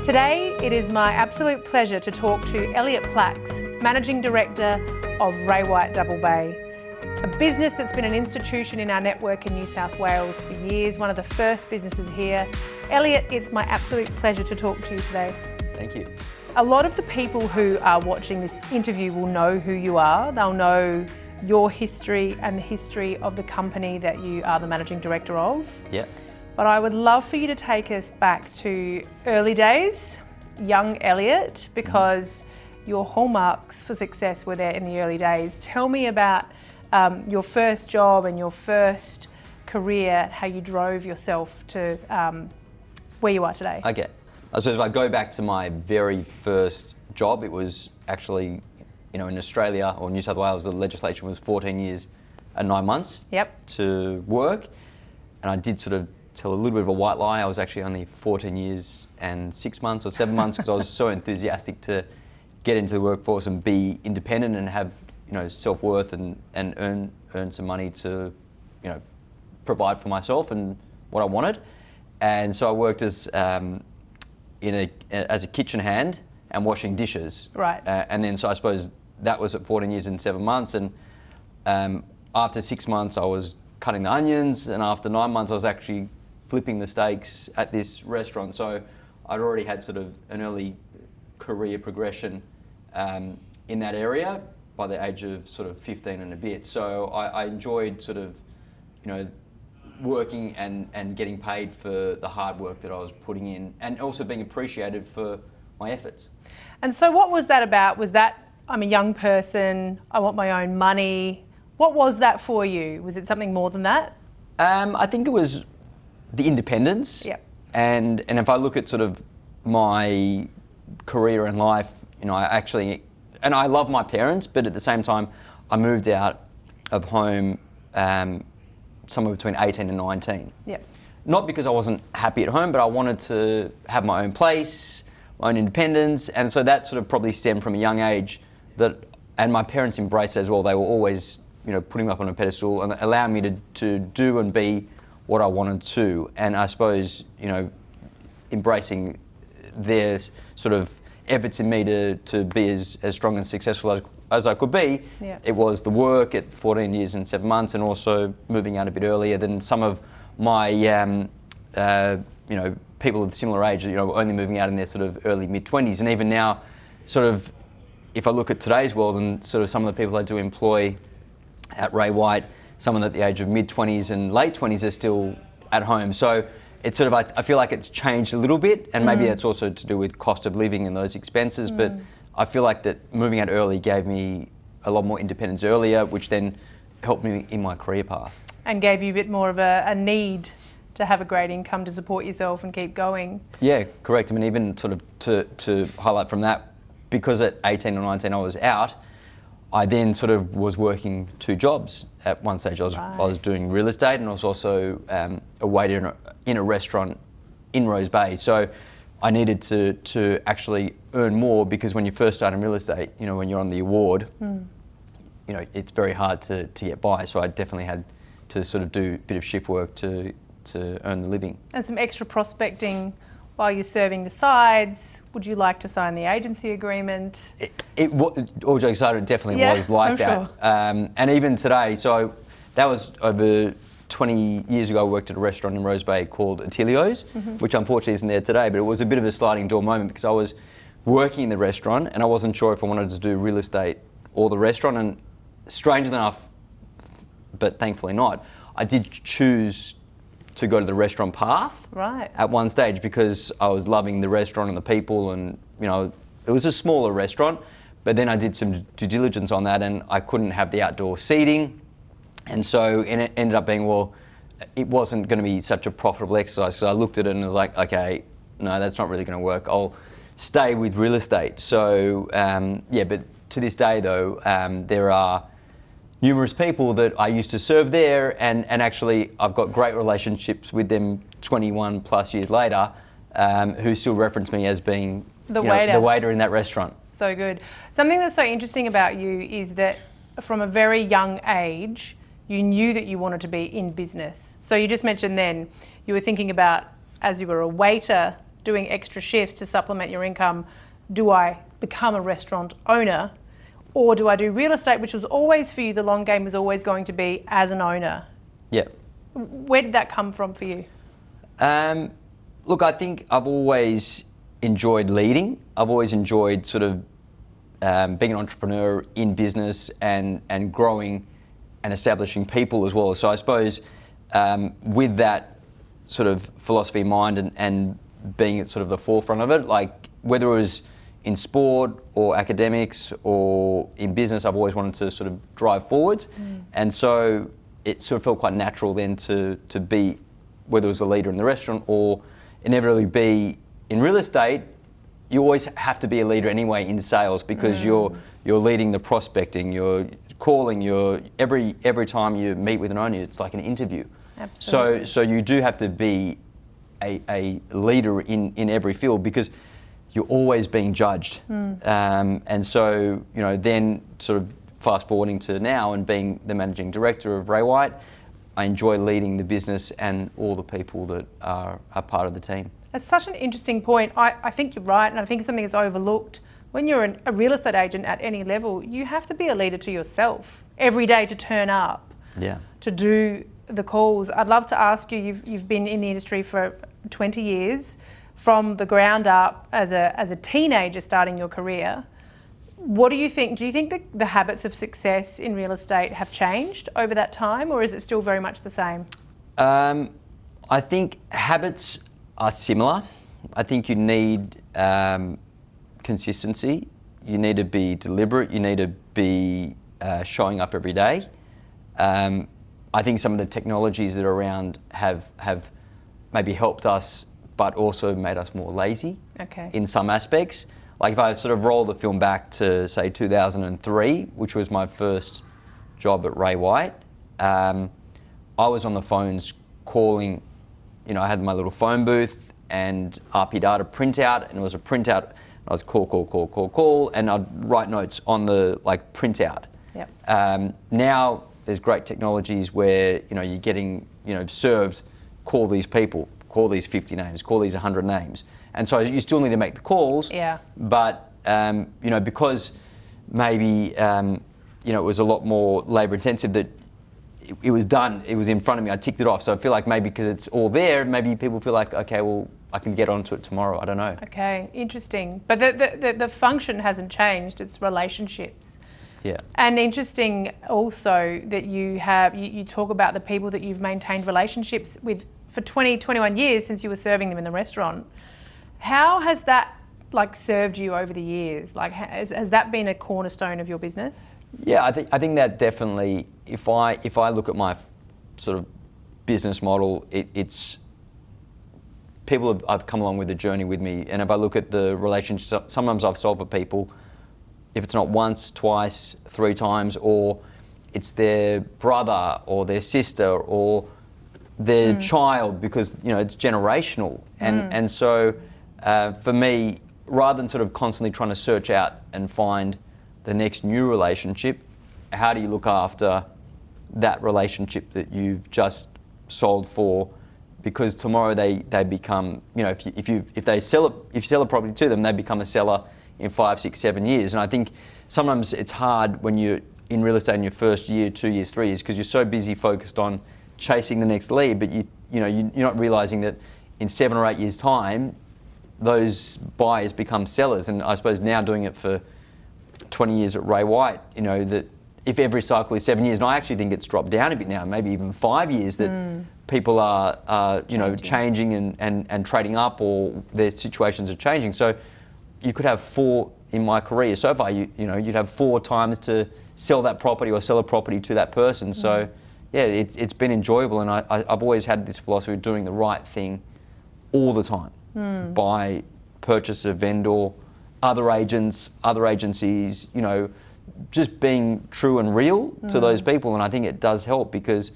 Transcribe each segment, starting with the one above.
Today, it is my absolute pleasure to talk to Elliott Placks, Managing Director of Ray White Double Bay, a business that's been an institution in our network in New South Wales for years, one of the first businesses here. Elliott, it's my absolute pleasure to talk to you today. Thank you. A lot of the people who are watching this interview will know who you are. They'll know your history and the history of the company that you are the Managing Director of. Yeah. But I would love for you to take us back to early days, young Elliott, because your hallmarks for success were there in the early days. Tell me about your first job and your first career, how you drove yourself to where you are today. Okay. I suppose if I go back to my very first job, it was actually, in Australia or New South Wales, the legislation was 14 years and 9 months to work. And I did sort of tell a little bit of a white lie. I was actually only 14 years and 6 months or 7 months because I was so enthusiastic to get into the workforce and be independent and have, self-worth and earn some money to, provide for myself and what I wanted. And so I worked as a kitchen hand and washing dishes. Right. And then so I suppose that was at 14 years and 7 months. And after 6 months, I was cutting the onions, and after 9 months, I was actually flipping the steaks at this restaurant. So I'd already had sort of an early career progression in that area by the age of sort of 15 and a bit. So I enjoyed sort of, working and getting paid for the hard work that I was putting in, and also being appreciated for my efforts. And so what was that about? Was that, I'm a young person, I want my own money? What was that for you? Was it something more than that? I think it was the independence. Yep. And if I look at sort of my career in life, I love my parents, but at the same time, I moved out of home somewhere between 18 and 19. Yep. Not because I wasn't happy at home, but I wanted to have my own place, my own independence, and so that sort of probably stemmed from a young age and my parents embraced it as well. They were always, putting me up on a pedestal and allowing me to do and be what I wanted to. And I suppose, embracing their sort of efforts in me to be as strong and successful as I could be. Yeah. It was the work at 14 years and 7 months, and also moving out a bit earlier than some of my, people of similar age, only moving out in their sort of early mid-20s. And even now, sort of, if I look at today's world and sort of some of the people I do employ at Ray White, someone at the age of mid-20s and late 20s are still at home. So it's sort of, I feel like it's changed a little bit, and maybe that's also to do with cost of living and those expenses, but I feel like that moving out early gave me a lot more independence earlier, which then helped me in my career path. And gave you a bit more of a need to have a great income to support yourself and keep going. Yeah, correct. I mean, even sort of to highlight from that, because at 18 or 19 I was out, I then sort of was working 2 jobs. At one stage I was doing real estate, and I was also a waiter in a restaurant in Rose Bay. So I needed to actually earn more, because when you first start in real estate, when you're on the award, it's very hard to get by. So I definitely had to sort of do a bit of shift work to earn the living. And some extra prospecting while you're serving the sides. Would you like to sign the agency agreement? All jokes aside, it definitely was like that. Sure. And even today, so that was over 20 years ago. I worked at a restaurant in Rose Bay called Attilio's, which unfortunately isn't there today, but it was a bit of a sliding door moment, because I was working in the restaurant and I wasn't sure if I wanted to do real estate or the restaurant. And strangely enough, but thankfully not, I did choose to go to the restaurant path at one stage, because I was loving the restaurant and the people, and it was a smaller restaurant, but then I did some due diligence on that, and I couldn't have the outdoor seating, and so it ended up being, well, it wasn't going to be such a profitable exercise. So I looked at it and was like, okay, no, that's not really going to work. I'll stay with real estate. So but to this day though, there are numerous people that I used to serve there, and actually I've got great relationships with them 21 plus years later, who still reference me as being the waiter in that restaurant. So good. Something that's so interesting about you is that from a very young age, you knew that you wanted to be in business. So you just mentioned then you were thinking about, as you were a waiter doing extra shifts to supplement your income, do I become a restaurant owner, or do I do real estate, which was always for you, the long game was always going to be as an owner? Yeah. Where did that come from for you? Look, I think I've always enjoyed leading. I've always enjoyed sort of being an entrepreneur in business and growing and establishing people as well. So I suppose with that sort of philosophy in mind and being at sort of the forefront of it, like whether it was in sport or academics or in business, I've always wanted to sort of drive forwards. And so it sort of felt quite natural then to be, whether it was a leader in the restaurant or inevitably be in real estate. You always have to be a leader anyway in sales, because you're leading the prospecting, you're calling, every time you meet with an owner, it's like an interview. Absolutely. So you do have to be a leader in every field, because you're always being judged. And so, then sort of fast forwarding to now and being the managing director of Ray White, I enjoy leading the business and all the people that are part of the team. That's such an interesting point. I think you're right, and I think it's something that's overlooked. When you're a real estate agent at any level, you have to be a leader to yourself every day, to turn up, to do the calls. I'd love to ask you, you've been in the industry for 20 years, from the ground up as a teenager starting your career. What do you think? Do you think that the habits of success in real estate have changed over that time, or is it still very much the same? I think habits are similar. I think you need consistency. You need to be deliberate. You need to be showing up every day. I think some of the technologies that are around have maybe helped us, but also made us more lazy in some aspects. Like if I sort of roll the film back to, say, 2003, which was my first job at Ray White, I was on the phones calling, I had my little phone booth and RP data printout, and it was a printout. I was call, and I'd write notes on the printout. Now there's great technologies where, you're getting, served, call these people, call these 50 names, call these 100 names. And so you still need to make the calls, but, because maybe, it was a lot more labour intensive, that it was done, it was in front of me, I ticked it off. So I feel like maybe because it's all there, maybe people feel like, okay, well, I can get onto it tomorrow, I don't know. Okay, interesting. But the function hasn't changed, it's relationships. Yeah. And interesting also that you talk about the people that you've maintained relationships with for 20, 21 years since you were serving them in the restaurant. How has that served you over the years? Has that been a cornerstone of your business? Yeah, I think that definitely, if I look at my sort of business model, it's people have come along with the journey with me, and if I look at the relationship, sometimes I've solved for people, if it's not once, twice, 3 times, or it's their brother or their sister or their child, because it's generational, and so for me, rather than sort of constantly trying to search out and find the next new relationship, how do you look after that relationship that you've just sold for? Because tomorrow they become, if you sell a property to them, they become a seller in 5, 6, 7 years. And I think sometimes it's hard when you're in real estate in your first year, 2 years, 3 years, because you're so busy focused on chasing the next lead, but you're not realizing that in 7 or 8 years' time, those buyers become sellers. And I suppose now doing it for 20 years at Ray White, that if every cycle is 7 years, and I actually think it's dropped down a bit now, maybe even 5 years, that people are changing and trading up, or their situations are changing. So you could have 4 in my career so far. You'd have 4 times to sell that property or sell a property to that person. So yeah, it's been enjoyable, and I've always had this philosophy of doing the right thing all the time. Buy, purchase a vendor, other agents, other agencies, just being true and real to those people. And I think it does help, because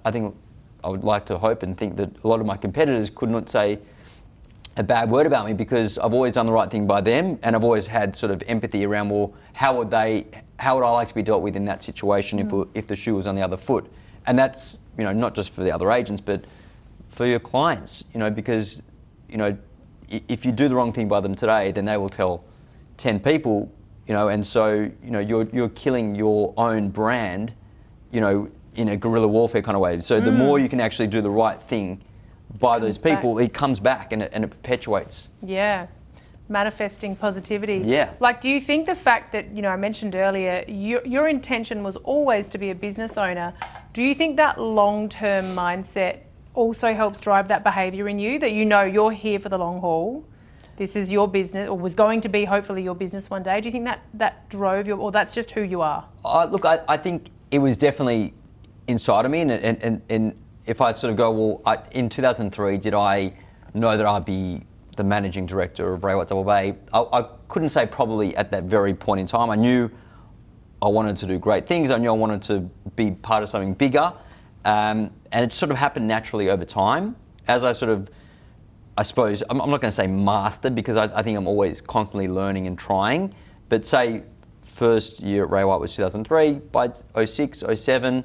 I think I would like to hope and think that a lot of my competitors could not say a bad word about me, because I've always done the right thing by them, and I've always had sort of empathy around, well, how would I like to be dealt with in that situation if the shoe was on the other foot? And that's, not just for the other agents, but for your clients, because, if you do the wrong thing by them today, then they will tell 10 people, and so, you're killing your own brand, in a guerrilla warfare kind of way. So the more you can actually do the right thing by those people, it comes back and it perpetuates. Yeah. Manifesting positivity. Yeah. Like, do you think the fact that, I mentioned earlier, your intention was always to be a business owner, do you think that long-term mindset also helps drive that behaviour in you, that you're here for the long haul? This is your business, or was going to be hopefully your business one day. Do you think that drove or that's just who you are? Look, I think it was definitely inside of me, and if I sort of go, in 2003, did I know that I'd be the managing director of Ray White Double Bay? I couldn't say probably at that very point in time. I knew I wanted to do great things. I knew I wanted to be part of something bigger, and it sort of happened naturally over time as I sort of, I suppose, I'm not going to say mastered, because I think I'm always constantly learning and trying, but say first year at Ray White was 2003, by 06, 07,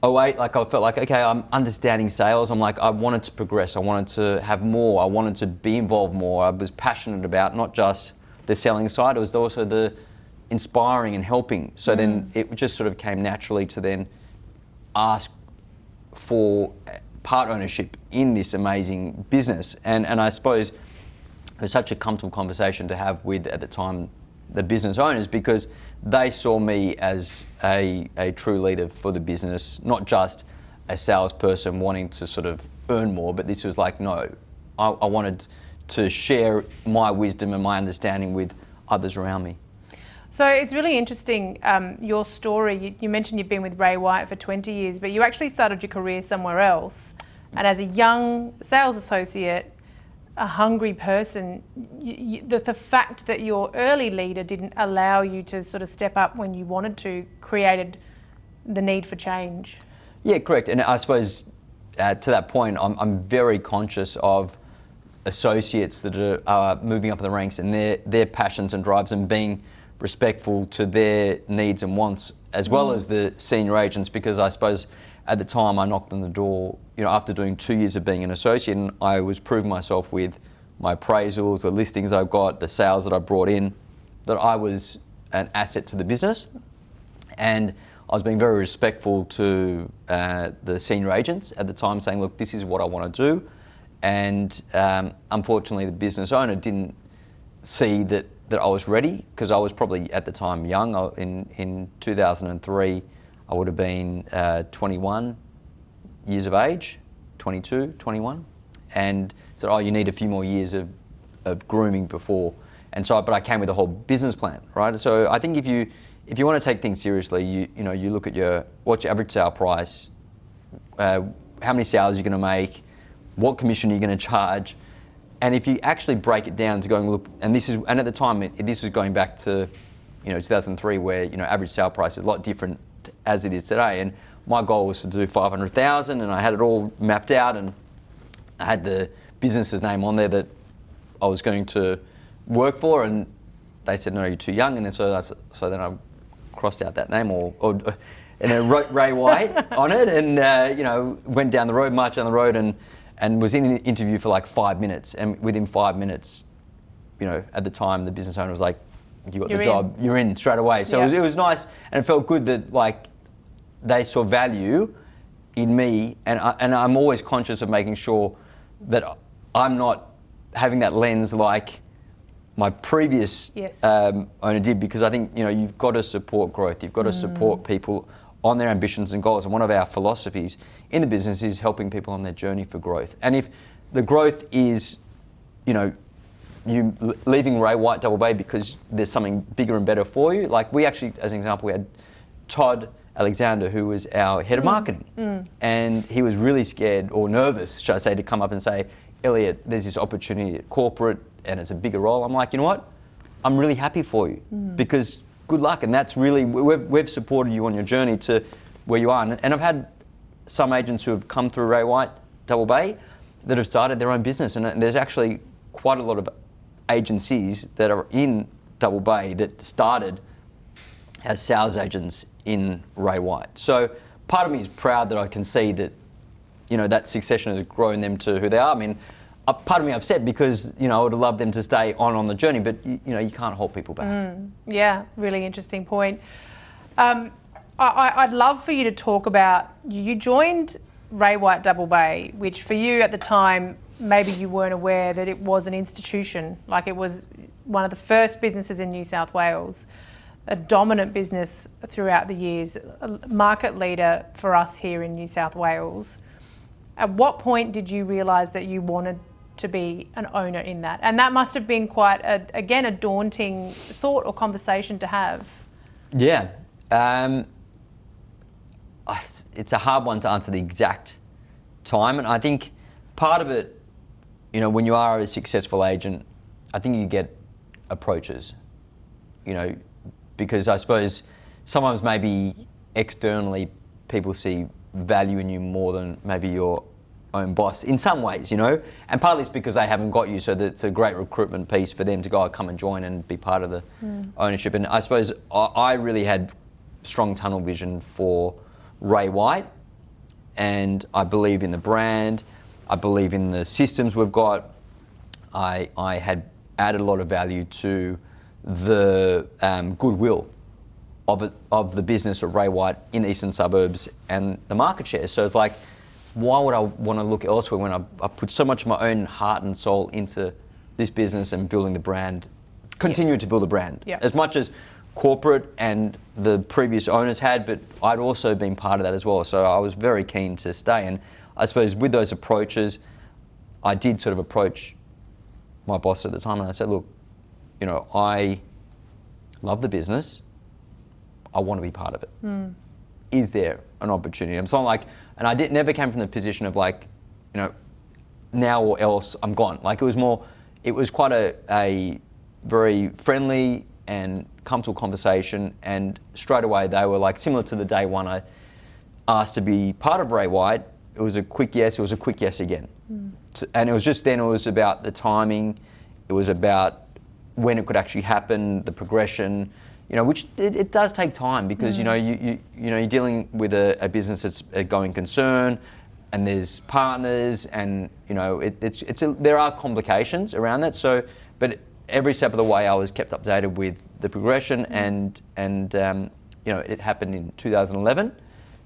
08, like I felt like, okay, I'm understanding sales. I'm like, I wanted to progress. I wanted to have more. I wanted to be involved more. I was passionate about not just the selling side, it was also the inspiring and helping. So then it just sort of came naturally to then ask for part ownership in this amazing business. And I suppose it was such a comfortable conversation to have with, at the time, the business owners, because they saw me as a true leader for the business, not just a salesperson wanting to sort of earn more, but this was like, no, I wanted to share my wisdom and my understanding with others around me. So it's really interesting, your story. You mentioned you've been with Ray White for 20 years, but you actually started your career somewhere else. And as a young sales associate, a hungry person, the fact that your early leader didn't allow you to sort of step up when you wanted to created the need for change. Yeah, correct. And I suppose to that point, I'm very conscious of associates that are moving up in the ranks and their passions and drives, and being respectful to their needs and wants, as well as the senior agents, because I suppose at the time I knocked on the door, after doing 2 years of being an associate, and I was proving myself with my appraisals, the listings I've got, the sales that I brought in, that I was an asset to the business. And I was being very respectful to the senior agents at the time, saying, look, this is what I want to do. And unfortunately, the business owner didn't see that I was ready, because I was probably at the time young. In 2003, I would have been 21 years of age, 22, 21, and said, you need a few more years of grooming before. And so, but I came with a whole business plan, right? So I think if you want to take things seriously, you look at what's your average sale price, how many sales you're going to make, what commission you're going to charge. And if you actually break it down to going, look, and at the time, this is going back to, 2003, where, average sale price is a lot different as it is today. And my goal was to do 500,000, and I had it all mapped out, and I had the business's name on there that I was going to work for, and they said, no, you're too young. And then so then I crossed out that name, and then wrote Ray White on it, and went down the road, marched down the road, and was in an interview for like 5 minutes. And within 5 minutes, at the time, the business owner was like, you got the job, you're in straight away. So it was nice, and it felt good that like they saw value in me, and I'm always conscious of making sure that I'm not having that lens like my previous owner did, because I think you've got to support growth, you've got to support people on their ambitions and goals, and one of our philosophies in the business is helping people on their journey for growth. And if the growth is, you leaving Ray White Double Bay because there's something bigger and better for you, like we actually, as an example, we had Todd Alexander, who was our head of marketing, and he was really scared, or nervous, should I say, to come up and say, Elliott, there's this opportunity at corporate and it's a bigger role. I'm like, you know what? I'm really happy for you, because good luck. And that's really, we've supported you on your journey to where you are. And I've had some agents who have come through Ray White Double Bay that have started their own business. And there's actually quite a lot of agencies that are in Double Bay that started as sales agents in Ray White. So part of me is proud that I can see that, that succession has grown them to who they are. I mean, part of me upset because, you know, I would have loved them to stay on the journey, but you know, you can't hold people back. Yeah, really interesting point. I'd love for you to talk about, you joined Ray White Double Bay, which for you at the time, maybe you weren't aware that it was an institution, like it was one of the first businesses in New South Wales, a dominant business throughout the years, a market leader for us here in New South Wales. At what point did you realise that you wanted to be an owner in that? And that must have been quite, a daunting thought or conversation to have. Yeah. It's a hard one to answer the exact time. And I think part of it, you know, when you are a successful agent, I think you get approaches, you know, because I suppose sometimes maybe externally people see value in you more than maybe your own boss in some ways, you know, and partly it's because they haven't got you, so that it's a great recruitment piece for them to go, come and join and be part of the ownership. And I suppose I really had strong tunnel vision for Ray White, and I believe in the brand, I believe in the systems we've got. I had added a lot of value to the goodwill of the business of Ray White in the eastern suburbs and the market share. So it's like, why would I want to look elsewhere when I put so much of my own heart and soul into this business and building the brand, continue to build the brand. As much as corporate and the previous owners had, but I'd also been part of that as well. So I was very keen to stay. And I suppose with those approaches, I did sort of approach my boss at the time and I said, look, you know, I love the business. I want to be part of it. Is there an opportunity? I'm so like, and I never came from the position of like, you know, now or else I'm gone. Like it was quite a very friendly and comfortable conversation, and straight away they were like, similar to the day one I asked to be part of Ray White, it was a quick yes, it was a quick yes again. And it was just then, it was about the timing, it was about when it could actually happen, the progression, you know, which it does take time because you know you're dealing with a business that's a going concern, and there's partners, and you know there are complications around that. So, but every step of the way, I was kept updated with the progression, and you know it happened in 2011,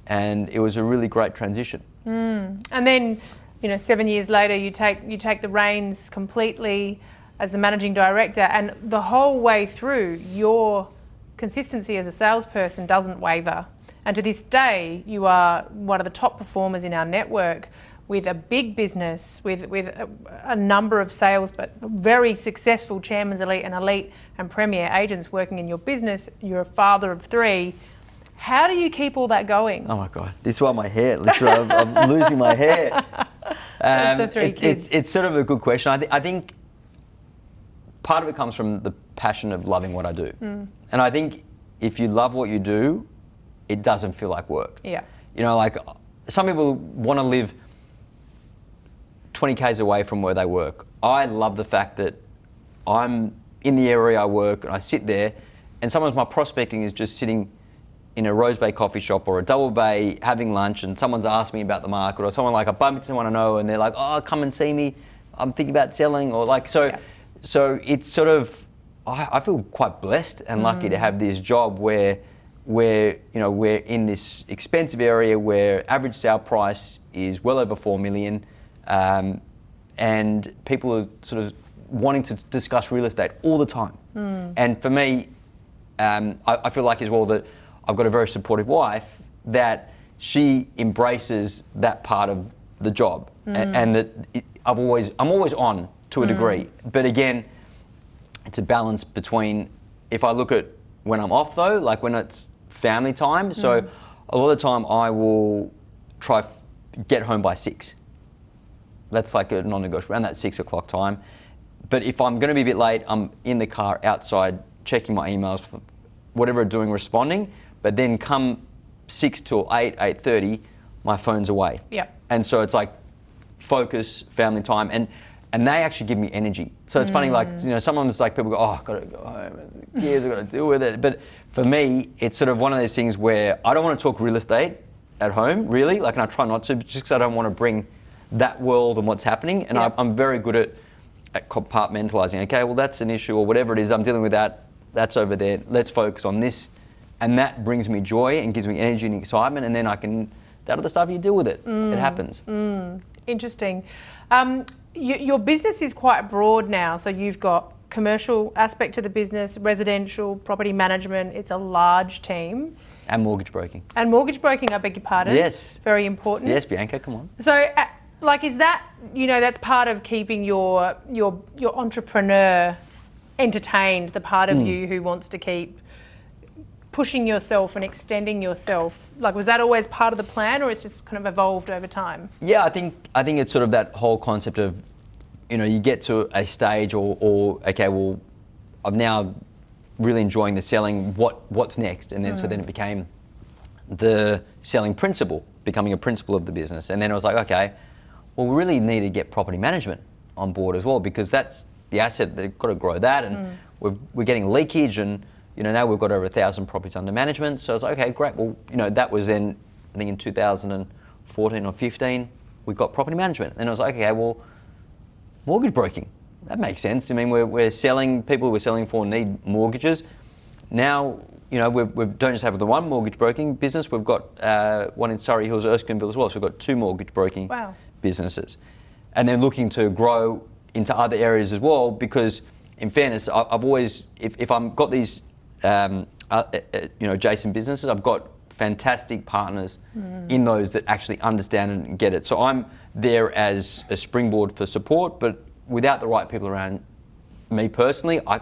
and it was a really great transition. And then, you know, 7 years later, you take the reins completely as the managing director, and the whole way through, your consistency as a salesperson doesn't waver. And to this day, you are one of the top performers in our network, with a big business, with a number of sales, but very successful Chairman's Elite and Premier agents working in your business. You're a father of 3. How do you keep all that going? Oh my God, this is why my hair, literally, I'm losing my hair. That's the 3 kids. It's sort of a good question. I think part of it comes from the passion of loving what I do. And I think if you love what you do, it doesn't feel like work. Yeah. You know, like some people want to live 20 k's away from where they work. I love the fact that I'm in the area I work and I sit there, and sometimes my prospecting is just sitting in a Rose Bay coffee shop or a Double Bay having lunch, and someone's asked me about the market, or someone like I bump into someone I know and they're like, oh, come and see me, I'm thinking about selling, or like, so it's sort of, I feel quite blessed and lucky to have this job where you know, we're in this expensive area where average sale price is well over 4 million, and people are sort of wanting to discuss real estate all the time. And for me, I feel like as well that I've got a very supportive wife, that she embraces that part of the job, and that I'm always on to a degree. But again, it's a balance between, if I look at when I'm off though, like when it's family time, so a lot of the time I will try get home by 6. That's like a non-negotiable, around that 6 o'clock time. But if I'm going to be a bit late, I'm in the car outside checking my emails, whatever I'm doing, responding. But then come 6 till 8, 8:30, my phone's away. And so it's like focus, family time, and they actually give me energy. So it's funny, like, you know, sometimes like people go, oh, I've got to go home, kids, I've got to deal with it. But for me, it's sort of one of those things where I don't want to talk real estate at home, really, like, and I try not to, just because I don't want to bring that world and what's happening. And I'm very good at compartmentalizing. Okay, well, that's an issue or whatever it is. I'm dealing with that. That's over there. Let's focus on this. And that brings me joy and gives me energy and excitement. And then that other stuff, you deal with it. It happens. Interesting. Your business is quite broad now. So you've got commercial aspect to the business, residential, property management. It's a large team. And mortgage broking. And mortgage broking, I beg your pardon. Yes. Very important. Yes, Bianca, come on. So, is that, that's part of keeping your entrepreneur entertained, the part of you who wants to keep pushing yourself and extending yourself? Like, was that always part of the plan, or it's just kind of evolved over time? Yeah, I think it's sort of that whole concept of, you get to a stage or okay, well, I'm now really enjoying the selling. What's next? And then so then it became the selling principal, becoming a principal of the business. And then I was like, okay, well, we really need to get property management on board as well, because that's the asset. They've got to grow that, and we're getting leakage, and now we've got over 1,000 properties under management. So I was like, okay, great. Well, that was then, I think in 2014 or 15, we got property management. And I was like, okay, well, mortgage broking, that makes sense. I mean, we're selling, people we're selling for need mortgages. Now, we don't just have the one mortgage broking business, we've got one in Surrey Hills, Erskineville as well. So we've got 2 mortgage broking businesses. And then looking to grow into other areas as well, because in fairness, I've always, if I've got these adjacent businesses, I've got fantastic partners in those that actually understand and get it. So I'm there as a springboard for support, but without the right people around me personally, I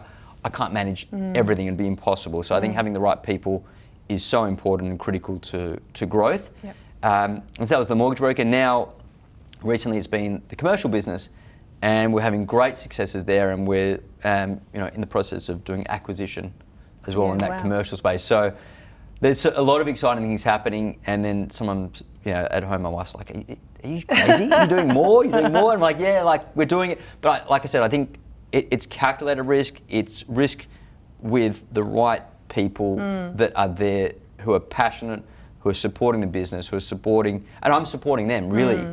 can't manage everything. It'd be impossible. So I think having the right people is so important and critical to growth. Yep. And so that was the mortgage broker. Now, recently it's been the commercial business, and we're having great successes there, and we're in the process of doing acquisition as well in that commercial space. So there's a lot of exciting things happening, and then someone, at home, my wife's like, are you crazy? You're doing more? You're doing more? And I'm like, yeah, like we're doing it. But like I said, I think it's calculated risk. It's risk with the right people that are there, who are passionate, who are supporting the business, who are supporting, and I'm supporting them really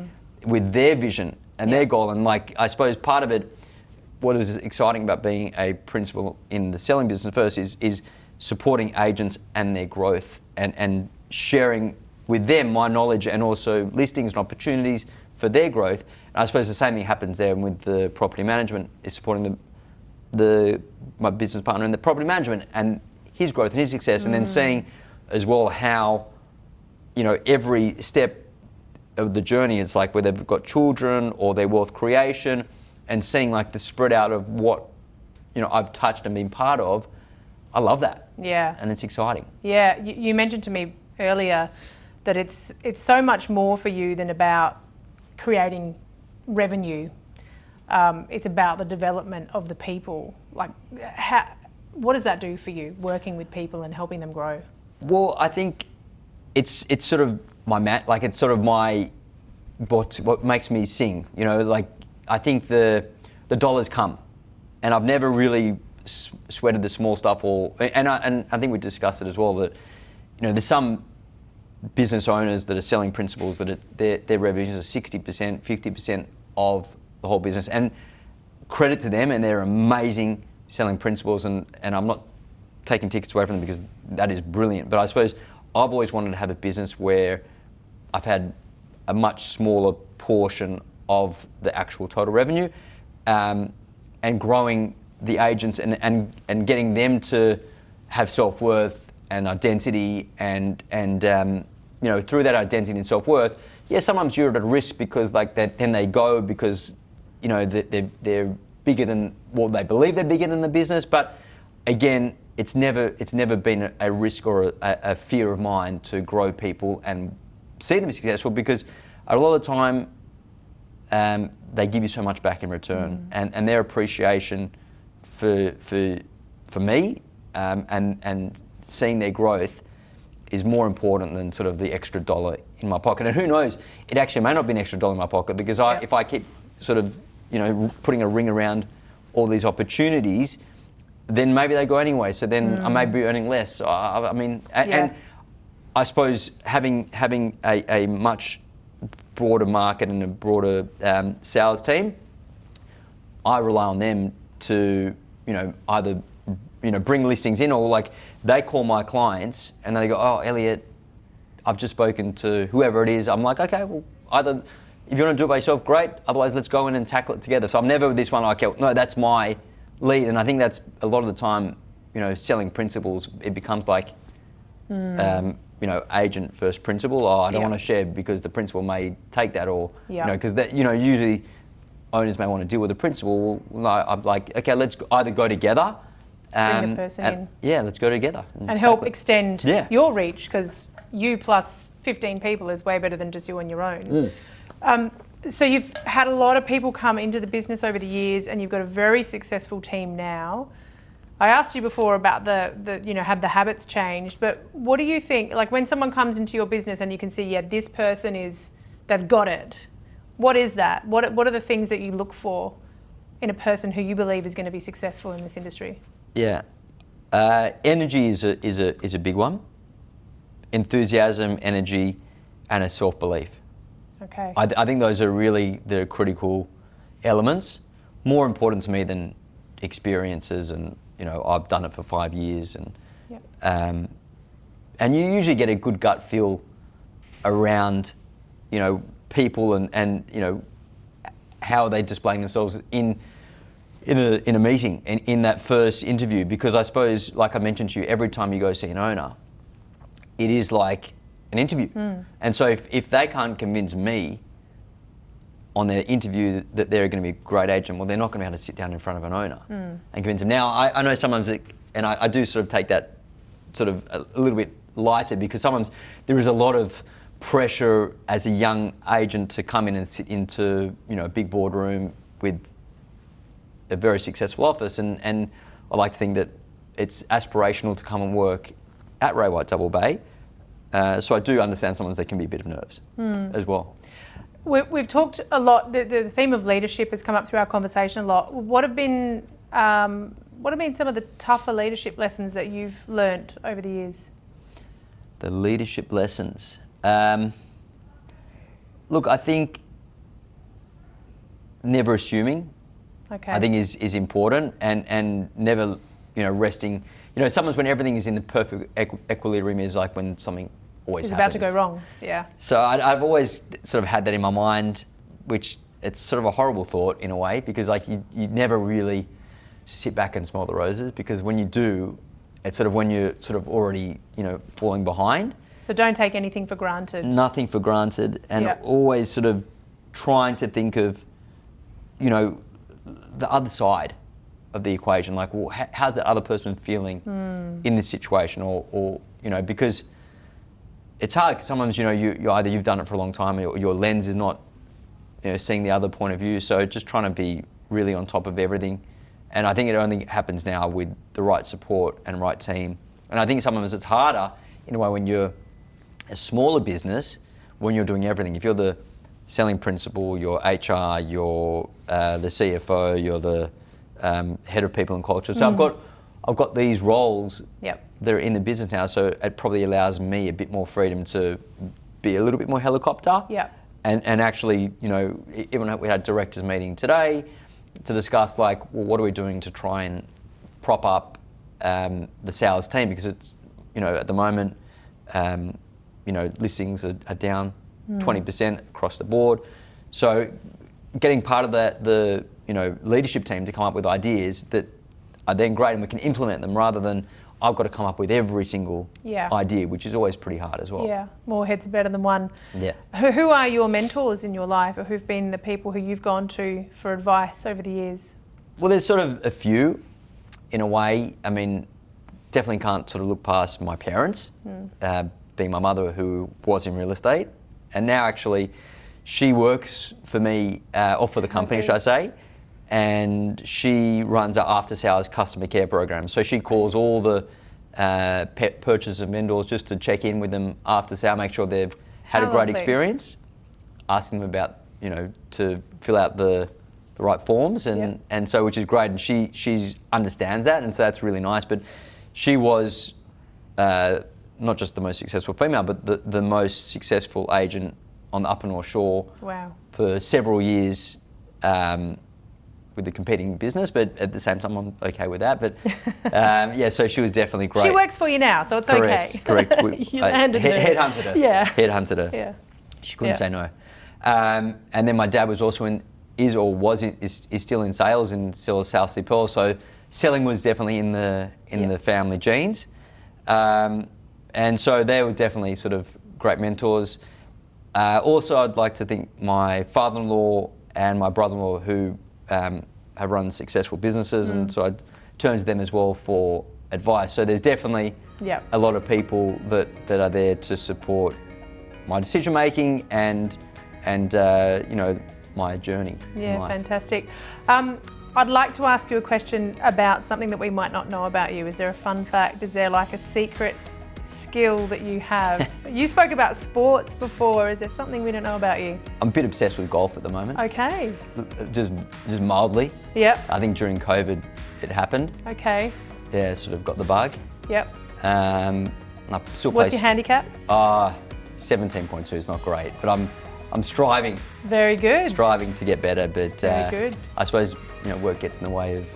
with their vision and their goal. And like, I suppose part of it, what is exciting about being a principal in the selling business first is supporting agents and their growth, and sharing with them my knowledge and also listings and opportunities for their growth. And I suppose the same thing happens there with the property management, is supporting my business partner in the property management and his growth and his success, and then seeing as well how every step of the journey is like, whether they've got children or their wealth creation, and seeing like the spread out of what I've touched and been part of. I love that. Yeah. And it's exciting. Yeah. You mentioned to me earlier that it's so much more for you than about creating revenue. It's about the development of the people. Like, what does that do for you, working with people and helping them grow? Well, I think it's sort of it's sort of what makes me sing. Like, I think the dollars come, and I've never really sweated the small stuff, and I think we discussed it as well, that there's some business owners that are selling principals that their revenues are 60%, 50% of the whole business, and credit to them, and they're amazing selling principals, and I'm not taking tickets away from them, because that is brilliant. But I suppose I've always wanted to have a business where I've had a much smaller portion of the actual total revenue, and growing the agents and getting them to have self-worth and identity, and through that identity and self-worth, sometimes you're at risk because then they go because they're bigger than, well, they believe they're bigger than the business. But again, it's never been a risk or a fear of mine to grow people and see them successful, because a lot of the time they give you so much back in return, and their appreciation for me and seeing their growth is more important than sort of the extra dollar in my pocket. And who knows, it actually may not be an extra dollar in my pocket, because if I keep sort of putting a ring around all these opportunities, then maybe they go anyway. So then I may be earning less. So and I suppose having a much broader market and a broader sales team, I rely on them to, either, bring listings in, or like they call my clients and they go, oh, Elliott, I've just spoken to whoever it is. I'm like, okay, well, either if you want to do it by yourself, great. Otherwise, let's go in and tackle it together. So I'm never this one like, no, that's my lead. And I think that's a lot of the time, selling principals, it becomes like, agent first principal. Oh, I don't want to share because the principal may take that, or, because that, usually owners may want to deal with the principal. Well, no, I'm like, okay, let's either go together. Bring the person in. Yeah, let's go together. And help extend your reach, because you plus 15 people is way better than just you on your own. So you've had a lot of people come into the business over the years, and you've got a very successful team now. I asked you before about have the habits changed, but what do you think, like when someone comes into your business and you can see, this person they've got it. What is that? What are the things that you look for in a person who you believe is going to be successful in this industry? Yeah. Energy is a big one. Enthusiasm, energy, and a self-belief. Okay. I think those are really the critical elements, more important to me than experiences, and I've done it for 5 years, and you usually get a good gut feel around people and how are they displaying themselves in a meeting, in that first interview, because I suppose, like I mentioned to you, every time you go see an owner, it is like an interview. And so if they can't convince me on their interview that they're going to be a great agent, well, they're not going to be able to sit down in front of an owner and convince them. Now, I know sometimes, and I do sort of take that sort of a little bit lighter, because sometimes there is a lot of pressure as a young agent to come in and sit into a big boardroom with a very successful office, and I like to think that it's aspirational to come and work at Ray White Double Bay. So I do understand sometimes there can be a bit of nerves as well. We've talked a lot, the theme of leadership has come up through our conversation a lot. What have been some of the tougher leadership lessons that you've learnt over the years? The leadership lessons. Look, I think never assuming, I think is important, and never, resting. Sometimes when everything is in the perfect equilibrium is like when something always happens. It's about to go wrong, yeah. So I've always sort of had that in my mind, which it's sort of a horrible thought in a way, because like you never really sit back and smell the roses, because when you do, it's sort of when you're sort of already, falling behind. So don't take anything for granted. Nothing for granted, and always sort of trying to think of, the other side of the equation. Like, well, how's that other person feeling in this situation, or because it's hard. 'Cause sometimes you either you've done it for a long time, or your lens is not, seeing the other point of view. So just trying to be really on top of everything, and I think it only happens now with the right support and right team. And I think sometimes it's harder in a way when you're a smaller business, when you're doing everything. If you're the selling principal, you're HR, you're the CFO, you're the head of people and culture. So I've got these roles that are in the business now. So it probably allows me a bit more freedom to be a little bit more helicopter. And actually, even we had directors meeting today to discuss like, well, what are we doing to try and prop up the sales team, because it's, at the moment, listings are down 20% across the board. So getting part of the leadership team to come up with ideas that are then great and we can implement them, rather than I've got to come up with every single idea, which is always pretty hard as well. Yeah, more heads are better than one. Yeah. Who are your mentors in your life, or who've been the people who you've gone to for advice over the years? Well, there's sort of a few, in a way. I mean, definitely can't sort of look past my parents, being my mother, who was in real estate, and now actually she works for me, or for the company, should I say, and she runs our after-sales customer care program. So she calls all the purchasers and vendors just to check in with them after sale, make sure they've had a great experience, asking them about, to fill out the right forms, and so, which is great, and she understands that, and so that's really nice. But she was not just the most successful female, but the most successful agent on the Upper North Shore Wow. for several years with the competing business, but at the same time I'm okay with that. But yeah, so she was definitely great. She works for you now, so it's okay. Correct. You landed her. Headhunted her. Yeah. Headhunted her. Yeah. She couldn't say no. And then my dad was also is still in sales and still South Sea Pearl. So selling was definitely in the family genes. And so they were definitely sort of great mentors. Also, I'd like to think my father-in-law and my brother-in-law who have run successful businesses, and so I'd turn to them as well for advice. So there's definitely a lot of people that are there to support my decision making and you know, my journey. Yeah, fantastic. I'd like to ask you a question about something that we might not know about you. Is there a fun fact? Is there like a secret skill that you have? You spoke about sports before. Is there something we don't know about you? I'm a bit obsessed with golf at the moment. Okay. Just mildly. Yep. I think during COVID it happened. Okay. Yeah, sort of got the bug. Yep. And I still What's your handicap? 17.2 is not great, but I'm striving. Very good. Striving to get better, but very good. I suppose, you know, work gets in the way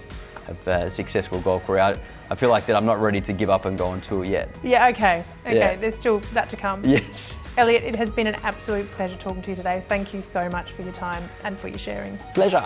of a successful golf career. I feel like that I'm not ready to give up and go on tour yet. Yeah, okay. Yeah. There's still that to come. Yes. Elliott, it has been an absolute pleasure talking to you today. Thank you so much for your time and for your sharing. Pleasure.